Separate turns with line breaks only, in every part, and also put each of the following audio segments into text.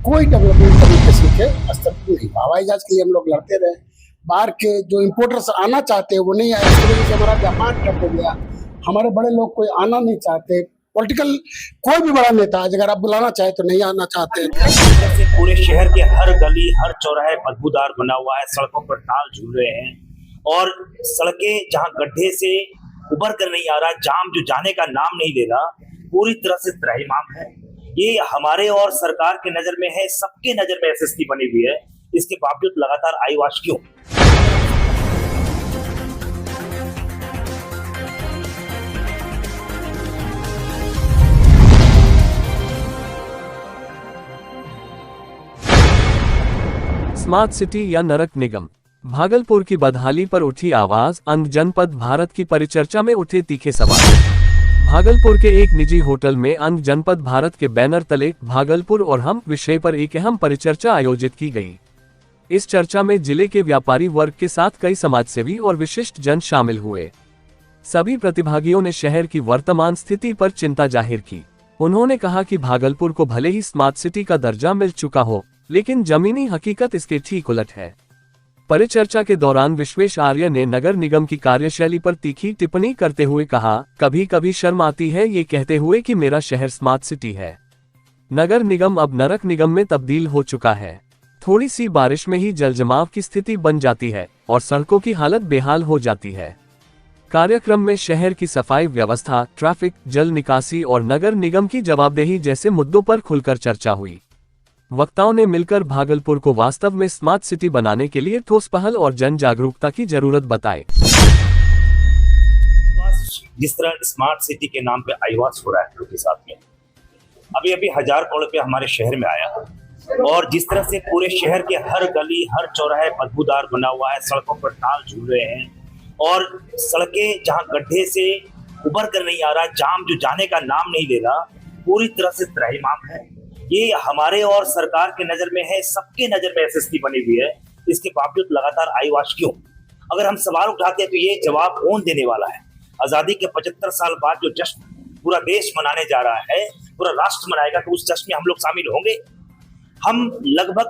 कोई development communication के स्तर पर नहीं। हवाई जहाज के लिए हम लोग लड़ते रहे, बाहर के जो इम्पोर्टर्स आना चाहते हैं वो नहीं आए, उसकी वजह से हमारा व्यापार ठप हो गया। हमारे बड़े लोग कोई आना नहीं चाहते, पॉलिटिकल कोई भी बड़ा नेता आज अगर आप बुलाना चाहे तो नहीं आना चाहते।
से पूरे शहर के हर गली हर चौराहे बदबूदार बना हुआ है, सड़कों पर ताल झूल रहे हैं और सड़कें जहां गड्ढे से उबर कर नहीं आ रहा, जाम जो जाने का नाम नहीं ले रहा, पूरी तरह से त्रहिमाम है। ये हमारे और सरकार के नजर में है, सबके नजर में एसएसटी बनी हुई है, इसके बावजूद लगातार आईवाश क्यों?
स्मार्ट सिटी या नरक निगम। भागलपुर की बदहाली पर उठी आवाज, अंग जनपद भारत की परिचर्चा में उठे तीखे सवाल। भागलपुर के एक निजी होटल में अंग जनपद भारत के बैनर तले भागलपुर और हम विषय पर एक अहम परिचर्चा आयोजित की गई। इस चर्चा में जिले के व्यापारी वर्ग के साथ कई समाजसेवी और विशिष्ट जन शामिल हुए। सभी प्रतिभागियों ने शहर की वर्तमान स्थिति पर चिंता जाहिर की। उन्होंने कहा कि भागलपुर को भले ही स्मार्ट सिटी का दर्जा मिल चुका हो, लेकिन जमीनी हकीकत इसके ठीक उलट है। परिचर्चा के दौरान विश्वेश आर्य ने नगर निगम की कार्यशैली पर तीखी टिप्पणी करते हुए कहा, कभी कभी शर्म आती है ये कहते हुए कि मेरा शहर स्मार्ट सिटी है। नगर निगम अब नरक निगम में तब्दील हो चुका है। थोड़ी सी बारिश में ही जलजमाव की स्थिति बन जाती है और सड़कों की हालत बेहाल हो जाती है। कार्यक्रम में शहर की सफाई व्यवस्था, ट्रैफिक, जल निकासी और नगर निगम की जवाबदेही जैसे मुद्दों पर खुलकर चर्चा हुई। वक्ताओं ने मिलकर भागलपुर को वास्तव में स्मार्ट सिटी बनाने के लिए ठोस पहल और जन जागरूकता की जरूरत बताई।
जिस तरह स्मार्ट सिटी के नाम पे आईवास हो रहा है लोगों के साथ में, अभी अभी 1000 करोड़ रुपया हमारे शहर में आया और जिस तरह से पूरे शहर के हर गली हर चौराहे बदबूदार बना हुआ है, सड़कों पर ताल झूल रहे हैं और सड़कें जहां गड्ढे से उबर कर नहीं आ रहा, जाम जो जाने का नाम नहीं ले रहा, पूरी तरह से त्रहिमाम है। ये हमारे और सरकार के नजर में है, सबके नजर में एसएसटी बनी हुई है, इसके बावजूद लगातार आईवाश क्यों? अगर हम सवाल उठाते हैं तो ये जवाब कौन देने वाला है? आजादी के 75 साल बाद जो जश्न पूरा देश मनाने जा रहा है, पूरा राष्ट्र मनाएगा, तो उस जश्न में हम लोग शामिल होंगे। हम लगभग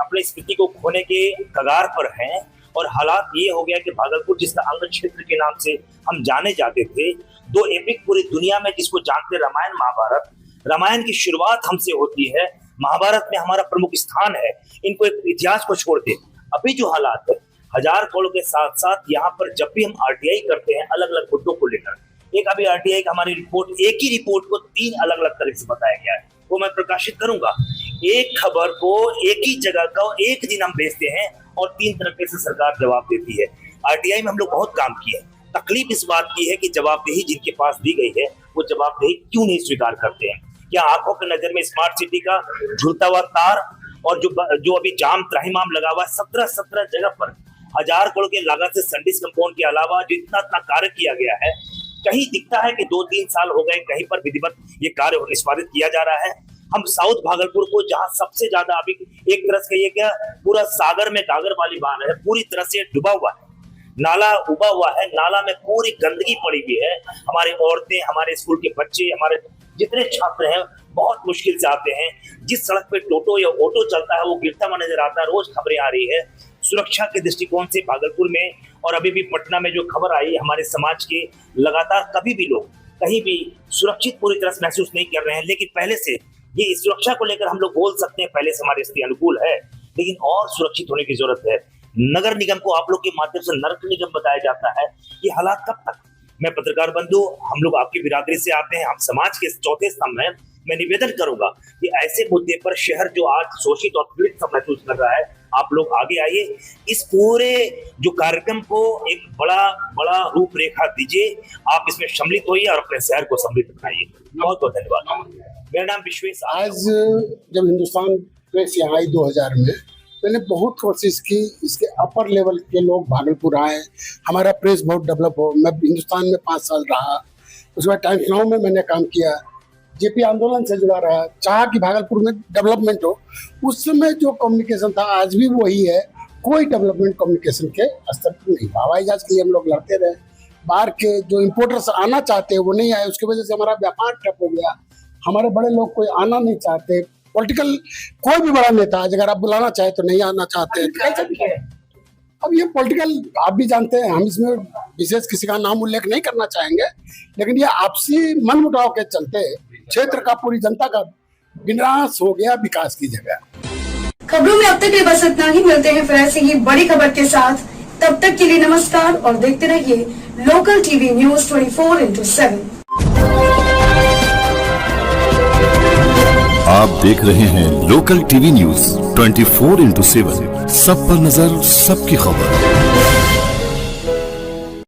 अपने स्थिति को खोने के कगार पर हैं और हालात ये हो गया कि भागलपुर जिसका अंग क्षेत्र के नाम से हम जाने जाते थे, दो एपिक पूरी दुनिया में जिसको जानते, रामायण महाभारत, रामायण की शुरुआत हमसे होती है, महाभारत में हमारा प्रमुख स्थान है, इनको एक इतिहास को छोड़ दे। अभी जो हालात है, 1000 करोड़ के साथ साथ यहाँ पर जब भी हम आरटीआई करते हैं अलग अलग मुद्दों को लेकर, एक अभी आरटीआई का हमारी रिपोर्ट, एक ही रिपोर्ट को 3 अलग अलग तरह से बताया गया है, वो मैं प्रकाशित करूंगा। एक खबर को एक ही जगह का एक दिन हम भेजते हैं और 3 तरीके से सरकार जवाब देती है। आरटीआई में हम लोग बहुत काम किए, तकलीफ इस बात की है कि जवाबदेही जिनके पास दी गई है वो जवाबदेही क्यों नहीं स्वीकार करते हैं। क्या आंखों के नजर में स्मार्ट सिटी का झूलता हुआ तार और जो अभी जाम त्राहिमाम लगा हुआ है 17 जगह पर 1000 करोड़ के लागत से संडिस कंपाउंड के अलावा जितना कार्य किया गया है, कहीं दिखता है कि 2-3 साल हो गए कहीं पर विधिवत ये कार्य निष्पादित किया जा रहा है। हम साउथ भागलपुर को जहां सबसे ज्यादा अभी एक तरह से ये क्या पूरा सागर में गागर वाली बात है, पूरी तरह से डूबा हुआ है, नाला उबा हुआ है, नाला में पूरी गंदगी पड़ी हुई है। हमारे औरतें, हमारे स्कूल के बच्चे, हमारे जितने छात्र हैं बहुत मुश्किल से आते हैं। जिस सड़क पे टोटो या ऑटो चलता है वो गिरता हुआ नजर आता है, रोज खबरें आ रही है। सुरक्षा के दृष्टिकोण से भागलपुर में और अभी भी पटना में जो खबर आई, हमारे समाज के लगातार कभी भी लोग कहीं भी सुरक्षित पूरी तरह से महसूस नहीं कर रहे हैं। लेकिन पहले से ये सुरक्षा को लेकर हम लोग बोल सकते हैं, पहले से हमारी स्थिति अनुकूल है, लेकिन और सुरक्षित होने की जरूरत है। नगर निगम को आप लोग के माध्यम से नरक निगम बताया जाता है, ये हालात कब तक? मैं पत्रकार बंधु, हम लोग आपकी बिरादरी से आते हैं, हम समाज के चौथे स्तंभ हैं। मैं निवेदन करूंगा कि ऐसे मुद्दे पर शहर जो आज शोषित और पीड़ित सा महसूस कर रहा है, आप लोग आगे आइए, इस पूरे जो कार्यक्रम को एक बड़ा रूपरेखा दीजिए, आप इसमें सम्मिलित होइए और अपने शहर को समृद्ध बनाइए। बहुत बहुत धन्यवाद। मेरा नाम विश्वेश।
आज जब हिंदुस्तान प्रेस यहाँ आई 2000 में, मैंने बहुत कोशिश की इसके अपर लेवल के लोग भागलपुर आए, हमारा प्रेस बहुत डेवलप हो। मैं हिंदुस्तान में 5 साल रहा, उसके बाद टाइम्स नाउ में मैंने काम किया, जेपी आंदोलन से जुड़ा रहा, चाहा कि भागलपुर में डेवलपमेंट हो। उस समय जो कम्युनिकेशन था आज भी वही है, कोई डेवलपमेंट कम्युनिकेशन के स्तर पर नहीं। हवाई जहाज के लिए हम लोग लड़ते रहे, बाहर के जो इम्पोर्टर्स आना चाहते हैं वो नहीं आए, उसकी वजह से हमारा व्यापार ठप हो गया। हमारे बड़े लोग कोई आना नहीं चाहते, पॉलिटिकल कोई भी बड़ा नेता अगर आप बुलाना चाहे तो नहीं आना चाहते हैं, कैसे भी है। अब ये पॉलिटिकल आप भी जानते हैं, हम इसमें विशेष किसी का नाम उल्लेख नहीं करना चाहेंगे, लेकिन ये आपसी मनमुटाव के चलते क्षेत्र का, पूरी जनता का विनाश हो गया विकास की जगह।
खबरों में अब तक ये बस इतना ही। मिलते हैं फिर ऐसे ही बड़ी खबर के साथ। तब तक के लिए नमस्कार और देखते रहिए लोकल टीवी न्यूज 24/7।
आप देख रहे हैं लोकल टीवी न्यूज 24/7, सब पर नजर, सबकी खबर।